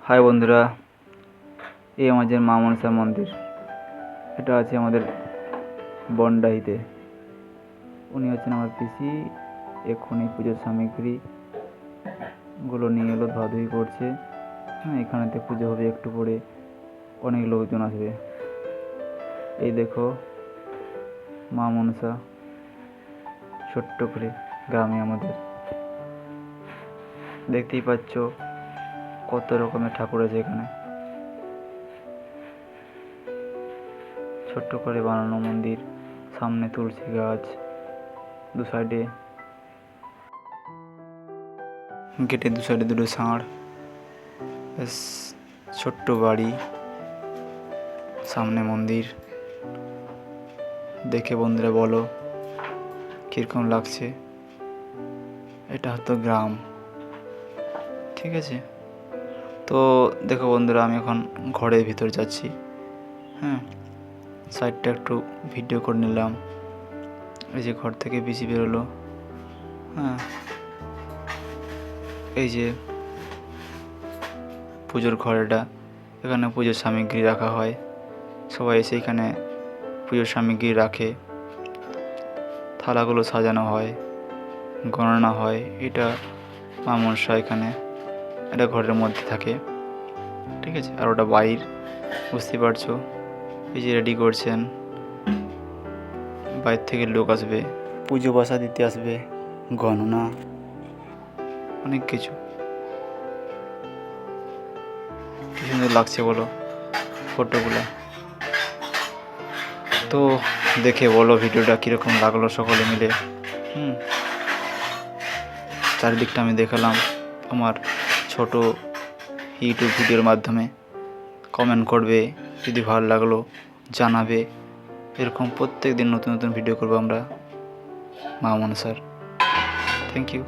High বন্ধুরা, এই আমাদের মা মনসা মন্দির। এটা আছে আমাদের বনডাহিতে। উনি হচ্ছেন আমার পিসি। এক্ষুনি পুজোর সামগ্রীগুলো নিয়ে এলো, ধোয়াধুয়ি করছে। এখানেতে পুজো হবে, একটু পরে অনেক লোকজন আসবে। এই দেখো মা মনসা, ছোট্ট করে গ্রামে আমাদের। দেখতেই পাচ্ছ কত রকমের ঠাকুর আছে এখানে। ছোট্ট করে বানানো মন্দির, সামনে তুলসী গাছ, দু সাইডে গেটের দু সাইডে দুটো ষাঁড়, বেশ ছোট্ট বাড়ি, সামনে মন্দির। দেখে বন্ধুরা বলো কীরকম লাগছে। এটা হয়তো গ্রাম, ঠিক আছে। তো দেখো বন্ধুরা, আমি এখন ঘরের ভিতর যাচ্ছি। সাইডটা একটু ভিডিও করে নিলাম। এই যে ঘর থেকে পিসি বেরোলো। এই যে পুজোর ঘর, এটা এখানে পুজোর সামগ্রী রাখা হয়। সবাই এসে এখানে পুজোর সামগ্রী রাখে, থালাগুলো সাজানো হয়, গণনা হয়। এটা মা মনসা এখানে, এটা ঘরের মধ্যে থাকে, ঠিক আছে। আর ওটা বাইর, বুঝতে পারছো। এই যে রেডি করছেন, বাইরে থেকে লোক আসবে, পুজো বাসা দিতে আসবে, গণনা, অনেক কিছু। কি সুন্দর লাগছে বলো ফটোগুলো। তো দেখে বলো ভিডিওটা কীরকম লাগলো সকলে মিলে। চারিদিকটা আমি দেখালাম আমার ছোট ইউটিউব ভিডিওর মাধ্যমে। কমেন্ট করবে যদি ভালো লাগলো, জানাবে। এরকম প্রত্যেক দিন নতুন নতুন ভিডিও করবো আমরা মা মনসার। Thank you.